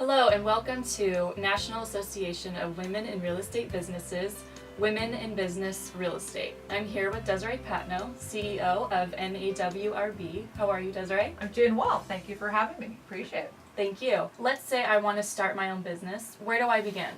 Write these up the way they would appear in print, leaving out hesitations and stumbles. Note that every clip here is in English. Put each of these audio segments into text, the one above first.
Hello and welcome to National Association of Women in Real Estate Businesses, Women in Business Real Estate. I'm here with Desiree Patno, CEO of NAWRB. How are you, Desiree? I'm doing well. Thank you for having me. Appreciate it. Thank you. Let's say I want to start my own business. Where do I begin?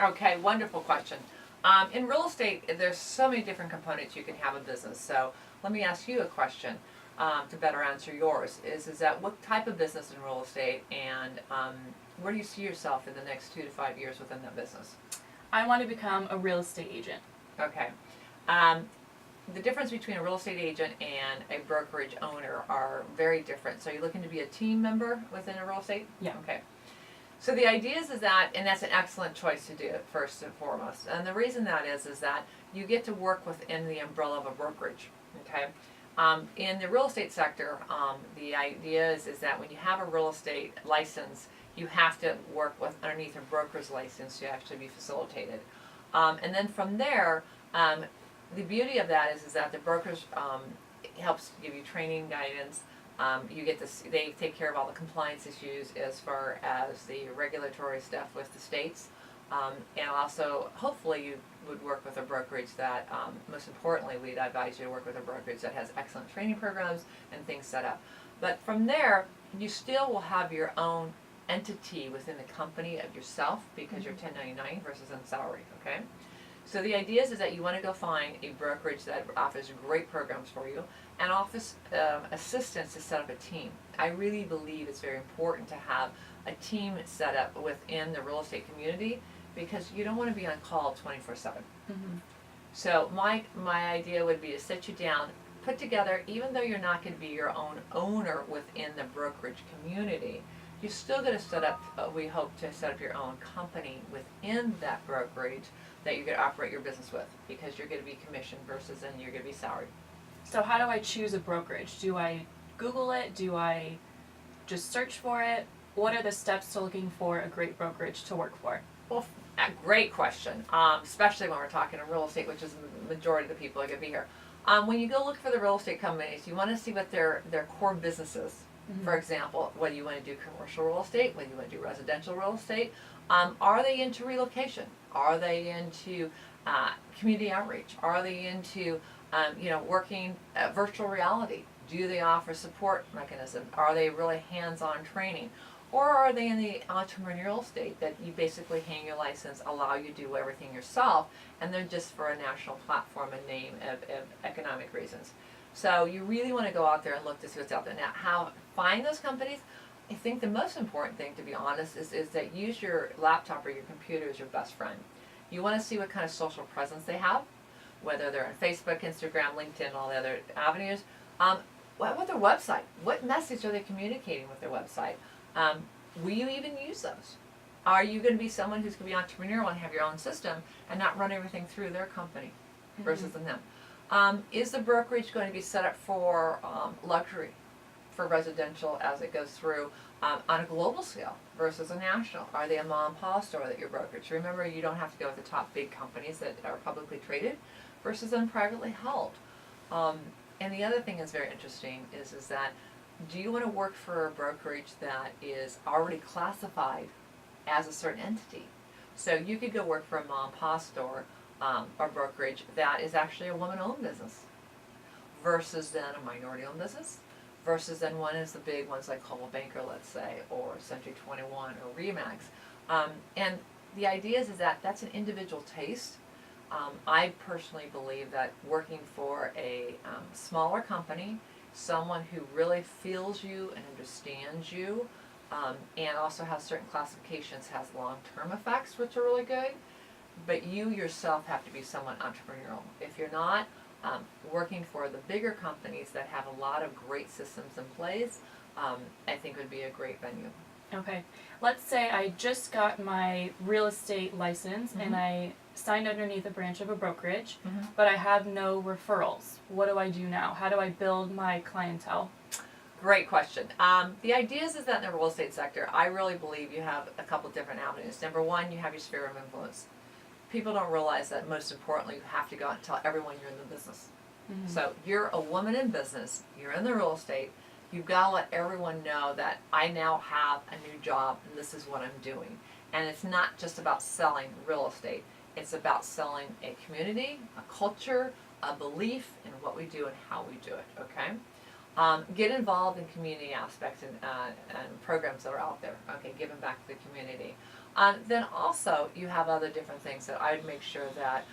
Okay, wonderful question. In real estate, there's so many different components you can have a business. So let me ask you a question to better answer yours. Is that what type of business in real estate, and where do you see yourself in the next 2 to 5 years within that business? I want to become a real estate agent. Okay. The difference between a real estate agent and a brokerage owner are very different. So you're looking to be a team member within a real estate? Yeah. Okay. So the idea is that, and that's an excellent choice to do it first and foremost. And the reason that is that you get to work within the umbrella of a brokerage. Okay. In the real estate sector, the idea is that when you have a real estate license, you have to work with underneath a broker's license to actually be facilitated. And then from there, the beauty of that is that the brokers helps give you training, guidance. You get this. They take care of all the compliance issues as far as the regulatory stuff with the states, and also hopefully you would work with a brokerage that, most importantly, we'd advise you to work with a brokerage that has excellent training programs and things set up. But from there, you still will have your own entity within the company of yourself because you're 1099 versus on salary. Okay. So the idea is that you want to go find a brokerage that offers great programs for you and offers assistance to set up a team. I really believe it's very important to have a team set up within the real estate community because you don't want to be on call 24/7. Mm-hmm. So my idea would be to sit you down, put together, even though you're not going to be your own owner within the brokerage community, you're still going to set up, we hope to set up your own company within that brokerage that you're going to operate your business with because you're going to be commissioned versus then you're going to be salaried. So how do I choose a brokerage? Do I Google it? Do I just search for it? What are the steps to looking for a great brokerage to work for? Well, a great question, especially when we're talking in real estate, which is the majority of the people are going to be here. When you go look for the real estate companies, you want to see what their core business is. Mm-hmm. For example, whether you want to do commercial real estate, whether you want to do residential real estate, are they into relocation? Are they into community outreach? Are they into working virtual reality? Do they offer support mechanisms? Are they really hands-on training? Or are they in the entrepreneurial state that you basically hang your license, allow you to do everything yourself, and they're just for a national platform and name of economic reasons? So you really want to go out there and look to see what's out there. Now, how find those companies? I think the most important thing, to be honest, is that use your laptop or your computer as your best friend. You want to see what kind of social presence they have, whether they're on Facebook, Instagram, LinkedIn, all the other avenues. What their website? What message are they communicating with their website? Will you even use those? Are you going to be someone who's going to be entrepreneurial and have your own system and not run everything through their company versus in them? Is the brokerage going to be set up for luxury, for residential as it goes through on a global scale versus a national? Are they a mom and pop store that you're brokerage? Remember, you don't have to go with the top big companies that are publicly traded versus then privately held. And the other thing that's very interesting is that do you want to work for a brokerage that is already classified as a certain entity? So you could go work for a mom and pop store or brokerage that is actually a woman-owned business versus then a minority-owned business versus then one is the big ones like Coldwell Banker, let's say, or Century 21 or Remax. And the idea is that that's an individual taste. I personally believe that working for a smaller company, someone who really feels you and understands you, and also has certain classifications, has long-term effects, which are really good. But you yourself have to be somewhat entrepreneurial. If you're not working for the bigger companies that have a lot of great systems in place, I think would be a great venue. Okay. Let's say I just got my real estate license and I signed underneath a branch of a brokerage, but I have no referrals. What do I do now? How do I build my clientele? Great question. The idea is that in the real estate sector, I really believe you have a couple different avenues. Number one, you have your sphere of influence. People don't realize that most importantly, you have to go out and tell everyone you're in the business. So you're a woman in business, you're in the real estate, You've got to let everyone know that I now have a new job and this is what I'm doing. And it's not just about selling real estate. It's about selling a community, a culture, a belief in what we do and how we do it, okay? Get involved in community aspects and programs that are out there, okay, giving back to the community. Then also, you have other different things that I would make sure that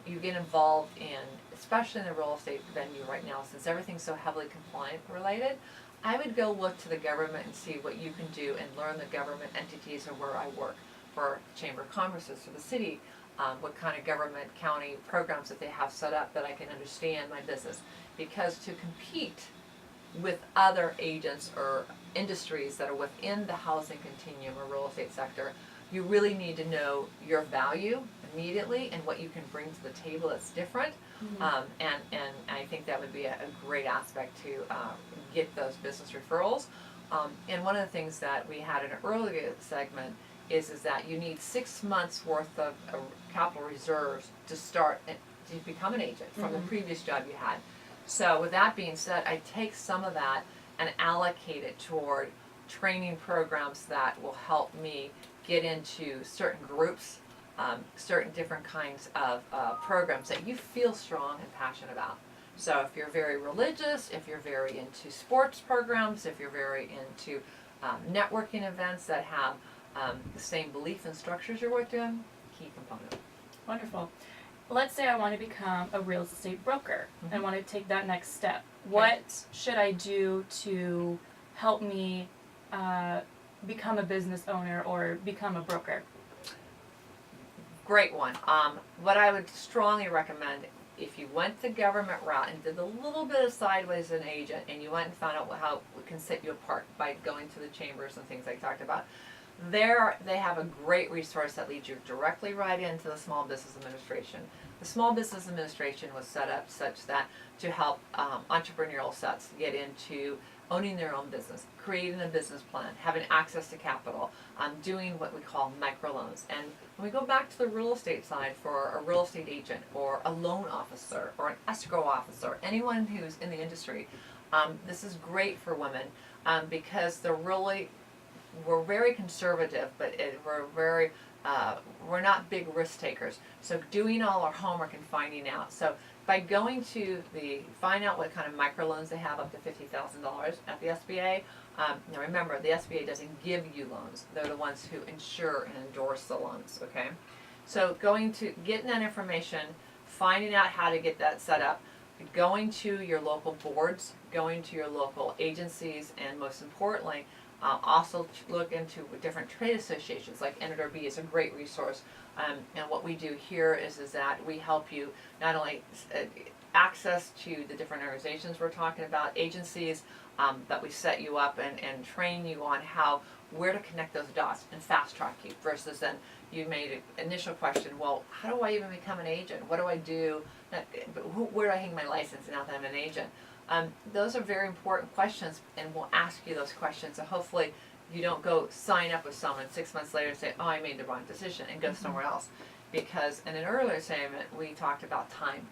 you get involved in, especially in the real estate venue right now, since everything's so heavily compliant related. I would go look to the government and see what you can do and learn the government entities or where I work for Chamber of Commerce's, for the city, what kind of government, county programs that they have set up that I can understand my business. Because to compete with other agents or industries that are within the housing continuum or real estate sector, you really need to know your value immediately and what you can bring to the table that's different. And I think that would be a great aspect to get those business referrals. And one of the things that we had in an earlier segment is that you need 6 months worth of capital reserves to start to become an agent from the previous job you had. So with that being said, I take some of that and allocate it toward training programs that will help me get into certain groups, certain different kinds of programs that you feel strong and passionate about. So if you're very religious, if you're very into sports programs, if you're very into networking events that have the same belief and structures you're doing, key component. Wonderful. Let's say I want to become a real estate broker and want to take that next step. What should I do to help me become a business owner or become a broker? Great one. What I would strongly recommend, if you went the government route and did a little bit of sideways as an agent and you went and found out how it can set you apart by going to the chambers and things I talked about, they have a great resource that leads you directly right into the Small Business Administration. The Small Business Administration was set up such that to help entrepreneurial sets get into owning their own business, creating a business plan, having access to capital, doing what we call microloans. And when we go back to the real estate side, for a real estate agent or a loan officer or an escrow officer, anyone who's in the industry, this is great for women because we're very conservative, but we're not big risk takers. So doing all our homework and finding out. So by going to find out what kind of microloans they have up to $50,000 at the SBA. Now remember, the SBA doesn't give you loans. They're the ones who insure and endorse the loans, okay? So getting that information, finding out how to get that set up, going to your local boards, going to your local agencies, and most importantly, also look into different trade associations. Like NAWRB is a great resource, and what we do here is that we help you not only access to the different organizations we're talking about, agencies, that we set you up and train you on where to connect those dots and fast track you, versus then you made an initial question, well, how do I even become an agent? What do I do? Where do I hang my license now that I'm an agent? Those are very important questions, and we'll ask you those questions. So hopefully you don't go sign up with someone 6 months later and say, oh, I made the wrong decision, and go somewhere else. Because in an earlier segment, we talked about time.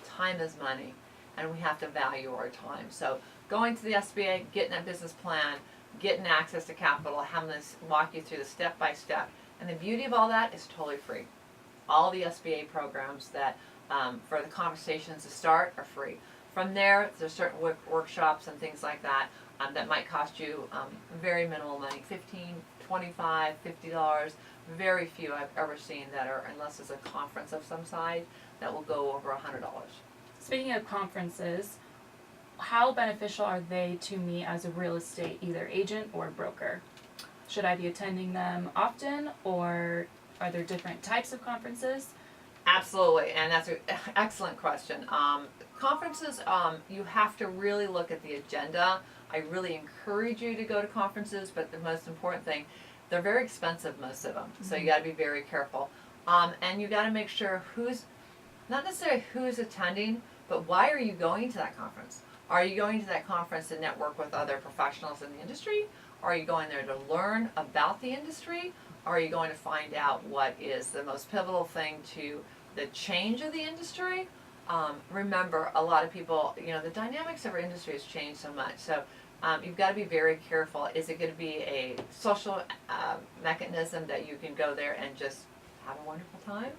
Time is money, and we have to value our time. So going to the SBA, getting that business plan, getting access to capital, having this walk you through the step by step. And the beauty of all that is totally free. All the SBA programs that for the conversations to start are free. From there, there's certain workshops and things like that that might cost you very minimal money, $15, $25, $50. Very few I've ever seen that are, unless it's a conference of some size, that will go over $100. Speaking of conferences, how beneficial are they to me as a real estate either agent or broker? Should I be attending them often, or are there different types of conferences? Absolutely, and that's an excellent question. Conferences, you have to really look at the agenda. I really encourage you to go to conferences, but the most important thing, they're very expensive, most of them. So you got to be very careful, and you got to make sure not necessarily who's attending, but why are you going to that conference? Are you going to that conference to network with other professionals in the industry? Are you going there to learn about the industry? Are you going to find out what is the most pivotal thing to the change of the industry? Remember, a lot of people, the dynamics of our industry has changed so much. So you've got to be very careful. Is it going to be a social mechanism that you can go there and just have a wonderful time?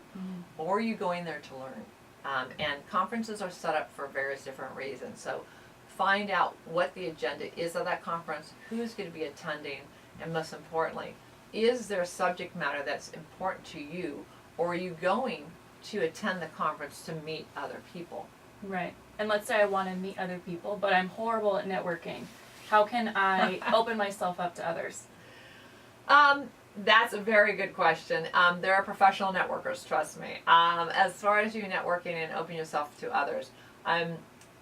Or are you going there to learn? And conferences are set up for various different reasons. So find out what the agenda is of that conference, who's going to be attending, and most importantly, is there a subject matter that's important to you, or are you going to attend the conference to meet other people? Right. And let's say I want to meet other people, but I'm horrible at networking. How can I open myself up to others? That's a very good question. There are professional networkers, trust me. As far as you networking and opening yourself to others,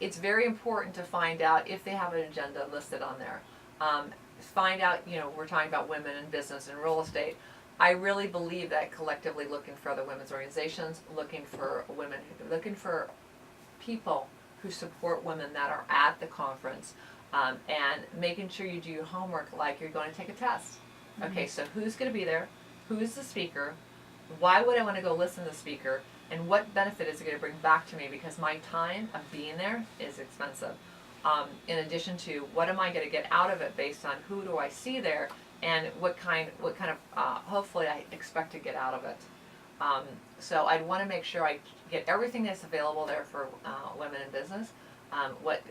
it's very important to find out if they have an agenda listed on there. Find out, we're talking about women in business and real estate. I really believe that collectively looking for other women's organizations, looking for women, looking for people who support women that are at the conference, and making sure you do your homework like you're going to take a test. Okay, so who's going to be there? Who's the speaker? Why would I want to go listen to the speaker? And what benefit is it going to bring back to me? Because my time of being there is expensive. In addition to what am I going to get out of it based on who do I see there and what kind of hopefully I expect to get out of it. So I'd want to make sure I get everything that's available there for women in business. What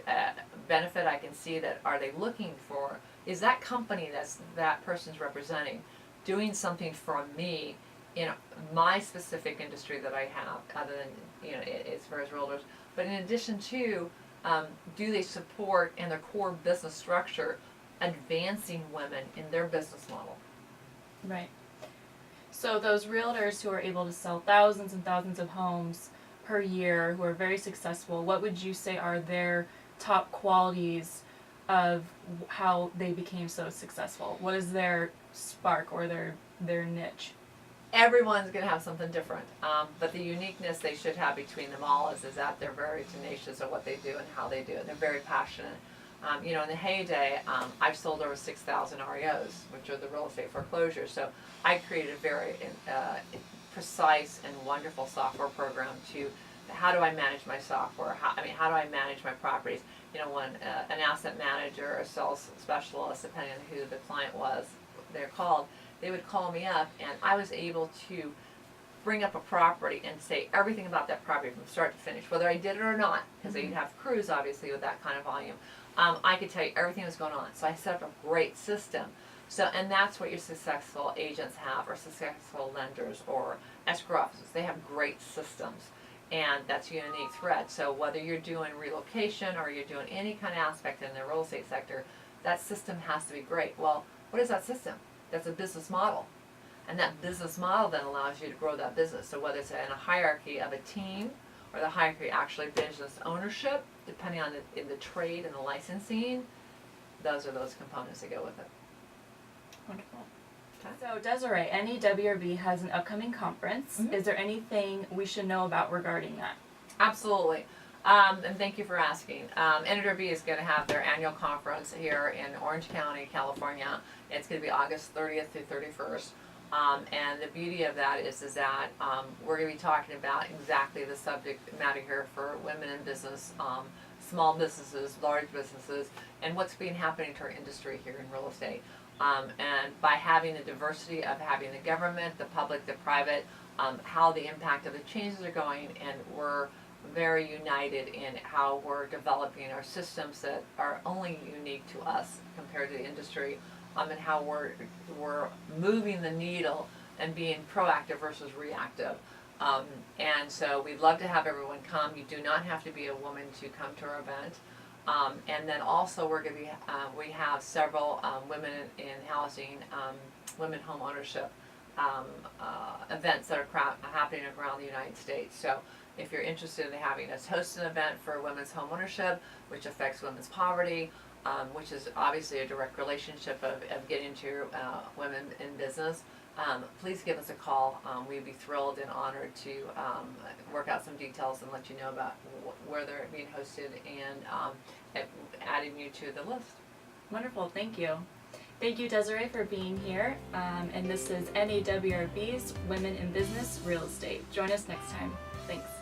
benefit I can see that are they looking for? Is that company that person's representing doing something for me in my specific industry that I have, other than as far as realtors? But in addition to, do they support in their core business structure advancing women in their business model? Right. So those realtors who are able to sell thousands and thousands of homes per year, who are very successful, what would you say are their top qualities of how they became so successful? What is their spark or their niche? Everyone's going to have something different, but the uniqueness they should have between them all is that they're very tenacious of what they do and how they do it. They're very passionate. In the heyday, I've sold over 6,000 REOs, which are the real estate foreclosures. So I created a very precise and wonderful software program to how do I manage my software? How do I manage my properties? When an asset manager or sales specialist, depending on who the client was, they're called, they would call me up, and I was able to bring up a property and say everything about that property from start to finish, whether I did it or not, because they'd have crews obviously with that kind of volume. I could tell you everything that's going on. So I set up a great system. So, and that's what your successful agents have, or successful lenders or escrow offices. They have great systems, and that's a unique thread. So whether you're doing relocation or you're doing any kind of aspect in the real estate sector, that system has to be great. Well, what is that system? That's a business model. And that business model then allows you to grow that business. So whether it's in a hierarchy of a team or the hierarchy actually business ownership, depending on the trade and the licensing, those are those components that go with it. Wonderful. Okay. So Desiree, NAWRB has an upcoming conference. Mm-hmm. Is there anything we should know about regarding that? Absolutely. And thank you for asking. NAWRB is going to have their annual conference here in Orange County, California. It's going to be August 30th through 31st. And the beauty of that is that we're going to be talking about exactly the subject matter here for women in business, small businesses, large businesses, and what's been happening to our industry here in real estate. And by having the diversity of having the government, the public, the private, how the impact of the changes are going, and we're very united in how we're developing our systems that are only unique to us compared to the industry, and how we're moving the needle and being proactive versus reactive. And so we'd love to have everyone come. You do not have to be a woman to come to our event. And then also we're going to be, we have several women in housing, women home ownership events that are happening around the United States. So if you're interested in having us host an event for women's home ownership, which affects women's poverty, which is obviously a direct relationship of getting to women in business, please give us a call. We'd be thrilled and honored to work out some details and let you know about where they're being hosted and adding you to the list. Wonderful, thank you. Thank you, Desiree, for being here. And this is NAWRB's Women in Business Real Estate. Join us next time. Thanks.